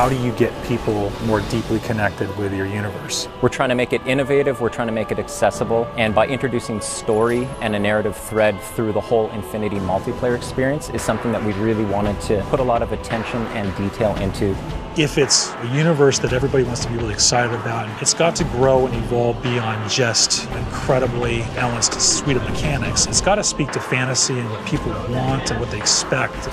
how do you get people more deeply connected with your universe? We're trying to make it innovative, we're trying to make it accessible, and by introducing story and a narrative thread through the whole Infinity multiplayer experience is something that we really wanted to put a lot of attention and detail into. If it's a universe that everybody wants to be really excited about, it's got to grow and evolve beyond just an incredibly balanced suite of mechanics. It's got to speak to fantasy and what people want and what they expect.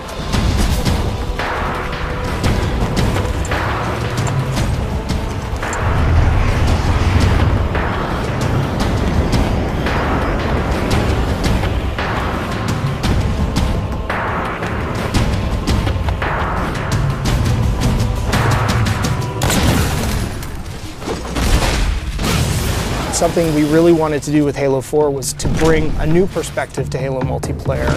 Something we really wanted to do with Halo 4 was to bring a new perspective to Halo multiplayer.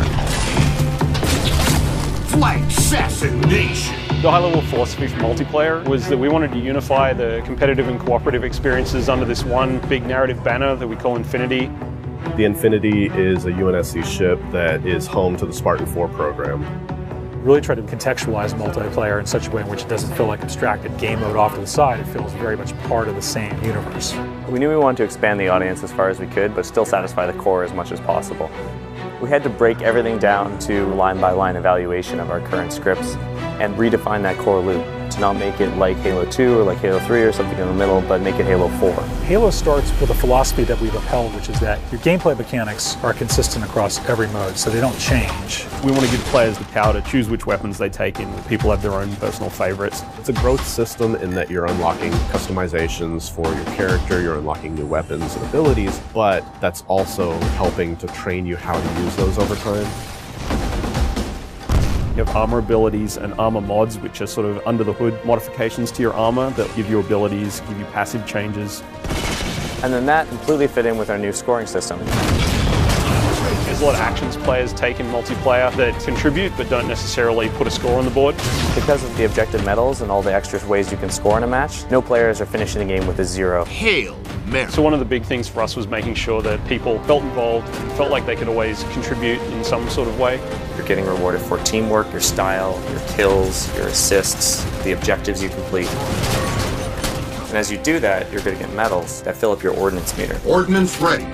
Flight assassination! The high-level philosophy for multiplayer was that we wanted to unify the competitive and cooperative experiences under this one big narrative banner that we call Infinity. The Infinity is a UNSC ship that is home to the Spartan 4 program. Really try to contextualize multiplayer in such a way in which it doesn't feel like abstracted game mode off to the side. It feels very much part of the same universe. We knew we wanted to expand the audience as far as we could, but still satisfy the core as much as possible. We had to break everything down to line-by-line evaluation of our current scripts and redefine that core loop to not make it like Halo 2 or like Halo 3 or something in the middle, but make it Halo 4. Halo starts with a philosophy that we've upheld, which is that your gameplay mechanics are consistent across every mode, so they don't change. We want to give players the power to choose which weapons they take in. People have their own personal favorites. It's a growth system in that you're unlocking customizations for your character, you're unlocking new weapons and abilities, but that's also helping to train you how to use those over time. You have armor abilities and armor mods, which are sort of under the hood modifications to your armor that give you abilities, give you passive changes. And then that completely fit in with our new scoring system. There's a lot of actions players take in multiplayer that contribute but don't necessarily put a score on the board. Because of the objective medals and all the extra ways you can score in a match, no players are finishing the game with a 0. Hail Mary. So one of the big things for us was making sure that people felt involved, felt like they could always contribute in some sort of way. You're getting rewarded for teamwork, your style, your kills, your assists, the objectives you complete. And as you do that, you're going to get medals that fill up your ordnance meter. Ordnance ready.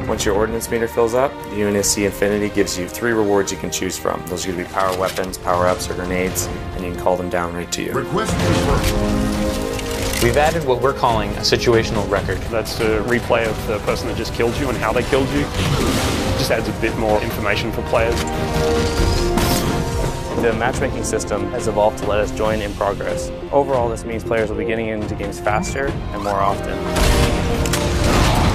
Once your ordnance meter fills up, the UNSC Infinity gives you 3 rewards you can choose from. Those are going to be power weapons, power-ups, or grenades, and you can call them down right to you. Request confirmed. We've added what we're calling a situational record. That's a replay of the person that just killed you and how they killed you. It just adds a bit more information for players. The matchmaking system has evolved to let us join in progress. Overall, this means players will be getting into games faster and more often.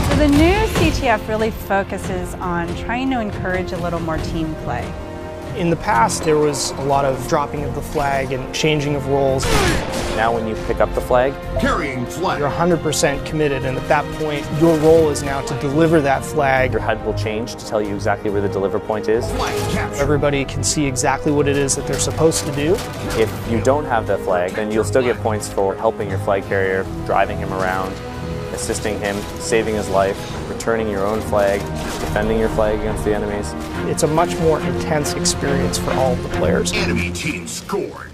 So the new CTF really focuses on trying to encourage a little more team play. In the past, there was a lot of dropping of the flag and changing of roles. Now when you pick up the flag, carrying flag, you're 100% committed, and at that point, your role is now to deliver that flag. Your HUD will change to tell you exactly where the deliver point is. Everybody can see exactly what it is that they're supposed to do. If you don't have that flag, then you'll still get points for helping your flag carrier, driving him around, assisting him, saving his life, returning your own flag, defending your flag against the enemies. It's a much more intense experience for all of the players. Enemy team scored.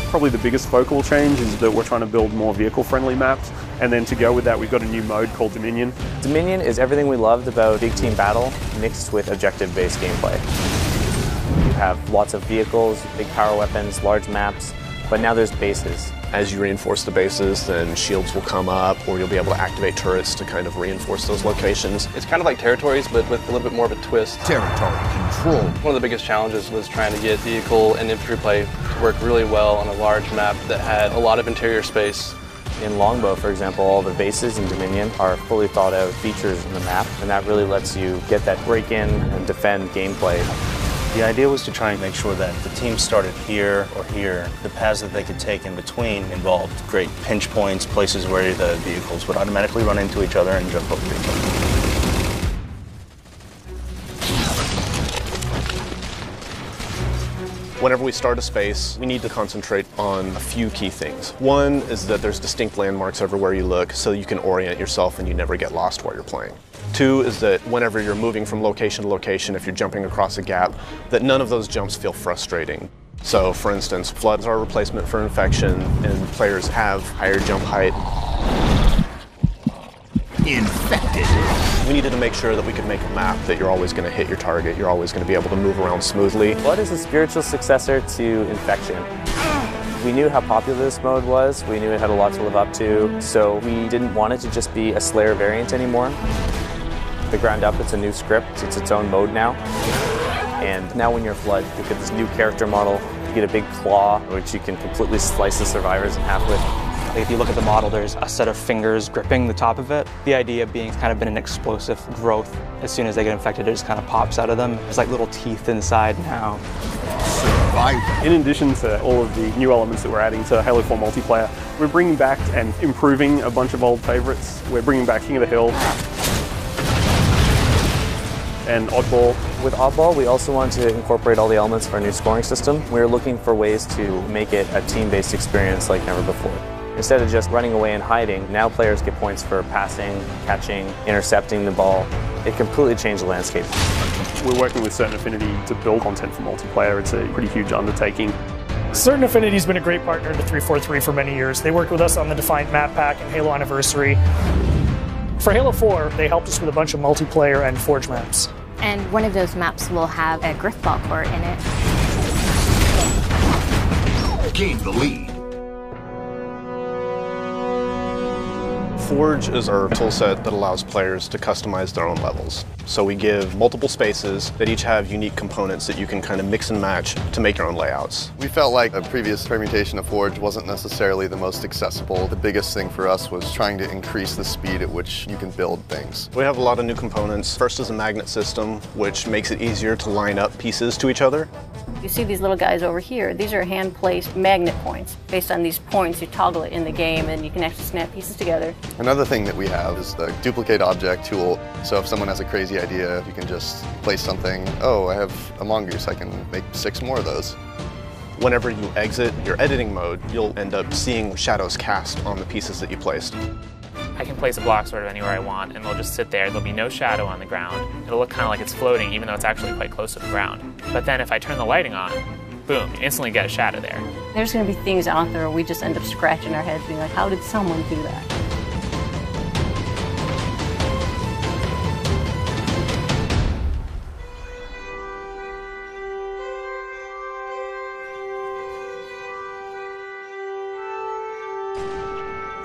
Probably the biggest focal change is that we're trying to build more vehicle-friendly maps, and then to go with that we've got a new mode called Dominion. Dominion is everything we loved about big team battle mixed with objective-based gameplay. You have lots of vehicles, big power weapons, large maps, but now there's bases. As you reinforce the bases, then shields will come up, or you'll be able to activate turrets to kind of reinforce those locations. It's kind of like territories, but with a little bit more of a twist. Territory control. One of the biggest challenges was trying to get vehicle and infantry play to work really well on a large map that had a lot of interior space. In Longbow, for example, all the bases in Dominion are fully thought out features in the map, and that really lets you get that break-in and defend gameplay. The idea was to try and make sure that the team started here or here. The paths that they could take in between involved great pinch points, places where the vehicles would automatically run into each other and jump over each other. Whenever we start a space, we need to concentrate on a few key things. One is that there's distinct landmarks everywhere you look so you can orient yourself and you never get lost while you're playing. Two is that whenever you're moving from location to location, if you're jumping across a gap, that none of those jumps feel frustrating. So for instance, floods are a replacement for infection and players have higher jump height. Infected. We needed to make sure that we could make a map that you're always going to hit your target, you're always going to be able to move around smoothly. Flood is a spiritual successor to Infection. We knew how popular this mode was, we knew it had a lot to live up to, so we didn't want it to just be a Slayer variant anymore. The ground up, it's a new script, it's its own mode now. And now when you're Flood, you get this new character model, you get a big claw, which you can completely slice the survivors in half with. If you look at the model, there's a set of fingers gripping the top of it. The idea being it's kind of been an explosive growth. As soon as they get infected, it just kind of pops out of them. There's like little teeth inside now. In addition to all of the new elements that we're adding to Halo 4 multiplayer, we're bringing back and improving a bunch of old favorites. We're bringing back King of the Hill and Oddball. With Oddball, we also wanted to incorporate all the elements of our new scoring system. We were looking for ways to make it a team-based experience like never before. Instead of just running away and hiding, now players get points for passing, catching, intercepting the ball. It completely changed the landscape. We're working with Certain Affinity to build content for multiplayer. It's a pretty huge undertaking. Certain Affinity's been a great partner to 343 for many years. They worked with us on the Defiant map pack and Halo Anniversary. For Halo 4, they helped us with a bunch of multiplayer and Forge maps. And one of those maps will have a Griffball core in it. Gain the lead. Forge is our toolset that allows players to customize their own levels. So we give multiple spaces that each have unique components that you can kind of mix and match to make your own layouts. We felt like a previous permutation of Forge wasn't necessarily the most accessible. The biggest thing for us was trying to increase the speed at which you can build things. We have a lot of new components. First is a magnet system, which makes it easier to line up pieces to each other. You see these little guys over here. These are hand-placed magnet points. Based on these points, you toggle it in the game and you can actually snap pieces together. Another thing that we have is the duplicate object tool. So if someone has a crazy idea, you can just place something. Oh, I have a mongoose. I can make 6 more of those. Whenever you exit your editing mode, you'll end up seeing shadows cast on the pieces that you placed. I can place a block sort of anywhere I want, and they'll just sit there. There'll be no shadow on the ground. It'll look kind of like it's floating, even though it's actually quite close to the ground. But then if I turn the lighting on, boom, you instantly get a shadow there. There's going to be things out there where we just end up scratching our heads being like, how did someone do that?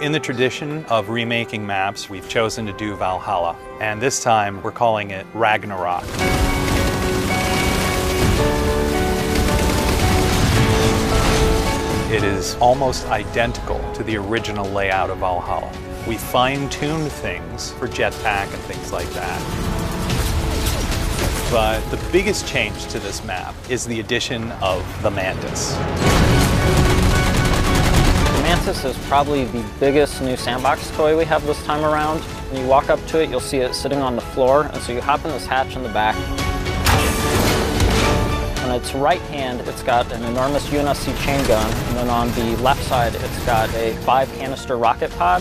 In the tradition of remaking maps, we've chosen to do Valhalla, and this time we're calling it Ragnarok. It is almost identical to the original layout of Valhalla. We fine-tuned things for jetpack and things like that. But the biggest change to this map is the addition of the Mantis. Mantis is probably the biggest new sandbox toy we have this time around. When you walk up to it, you'll see it sitting on the floor, and so you hop in this hatch in the back. On its right hand, it's got an enormous UNSC chain gun, and then on the left side, it's got a 5-canister rocket pod.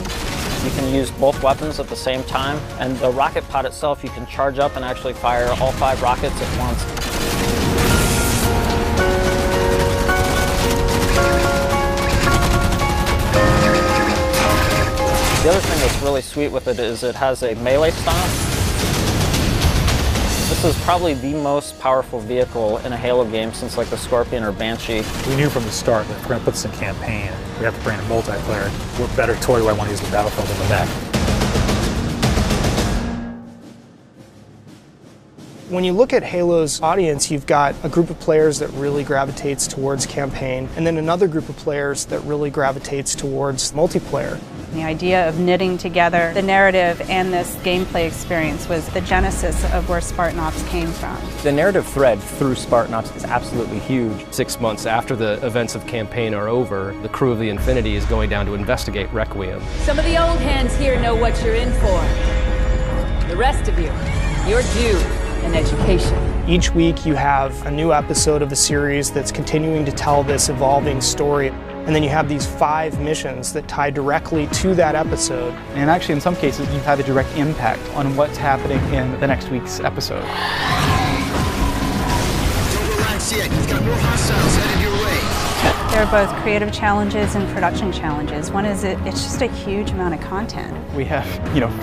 You can use both weapons at the same time, and the rocket pod itself, you can charge up and actually fire all 5 rockets at once. The other thing that's really sweet with it is it has a melee stomp. This is probably the most powerful vehicle in a Halo game since like the Scorpion or Banshee. We knew from the start that if we're going to put this in campaign, we have to bring in multiplayer. What better toy do I want to use than Battlefield in the back? When you look at Halo's audience, you've got a group of players that really gravitates towards campaign, and then another group of players that really gravitates towards multiplayer. The idea of knitting together the narrative and this gameplay experience was the genesis of where Spartan Ops came from. The narrative thread through Spartan Ops is absolutely huge. 6 months after the events of campaign are over, the crew of the Infinity is going down to investigate Requiem. Some of the old hands here know what you're in for. The rest of you, you're due an education. Each week you have a new episode of a series that's continuing to tell this evolving story. And then you have these 5 missions that tie directly to that episode. And actually, in some cases, you've had a direct impact on what's happening in the next week's episode. Don't relax yet. You've got more hostiles headed your way. There are both creative challenges and production challenges. One is it's just a huge amount of content. We have,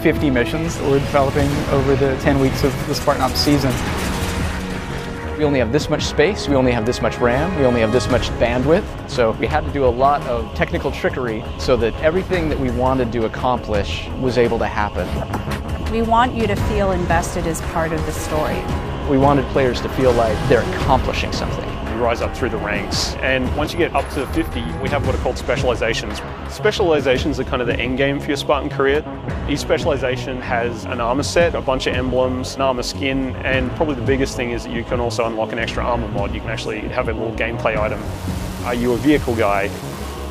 50 missions that we're developing over the 10 weeks of the Spartan Ops season. We only have this much space, we only have this much RAM, we only have this much bandwidth. So we had to do a lot of technical trickery so that everything that we wanted to accomplish was able to happen. We want you to feel invested as part of the story. We wanted players to feel like they're accomplishing something. You rise up through the ranks, and once you get up to 50, we have what are called specializations. Specializations are kind of the end game for your Spartan career. Each specialization has an armor set, a bunch of emblems, an armor skin, and probably the biggest thing is that you can also unlock an extra armor mod. You can actually have a little gameplay item. Are you a vehicle guy?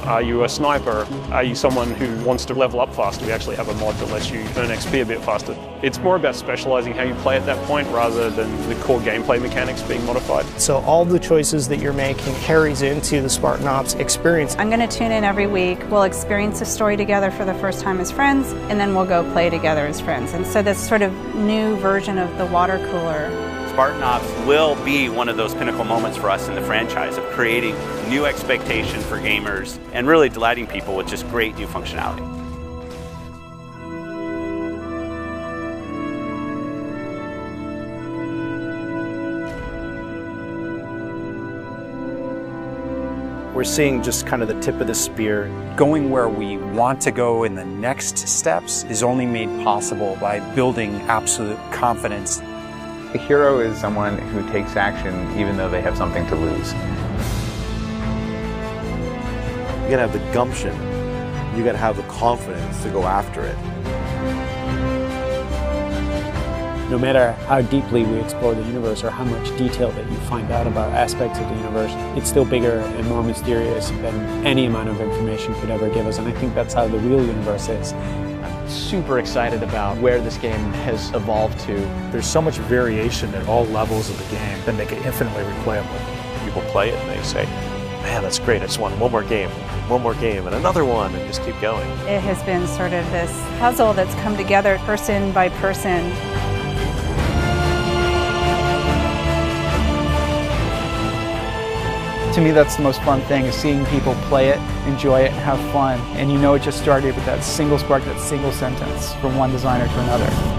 Are you a sniper? Are you someone who wants to level up faster? We actually have a mod that lets you earn XP a bit faster. It's more about specializing how you play at that point rather than the core gameplay mechanics being modified. So all the choices that you're making carries into the Spartan Ops experience. I'm going to tune in every week. We'll experience a story together for the first time as friends, and then we'll go play together as friends. And so this sort of new version of the water cooler. Spartan Ops will be one of those pinnacle moments for us in the franchise of creating new expectation for gamers and really delighting people with just great new functionality. We're seeing just kind of the tip of the spear. Going where we want to go in the next steps is only made possible by building absolute confidence. A hero is someone who takes action even though they have something to lose. You gotta have the gumption. You gotta have the confidence to go after it. No matter how deeply we explore the universe or how much detail that you find out about aspects of the universe, it's still bigger and more mysterious than any amount of information could ever give us. And I think that's how the real universe is. Super excited about where this game has evolved to. There's so much variation at all levels of the game that make it infinitely replayable. People play it and they say, man, that's great, I just want one more game, and another one, and just keep going. It has been sort of this puzzle that's come together person by person. To me, that's the most fun thing, is seeing people play it, enjoy it, and have fun. And you know it just started with that single spark, that single sentence from one designer to another.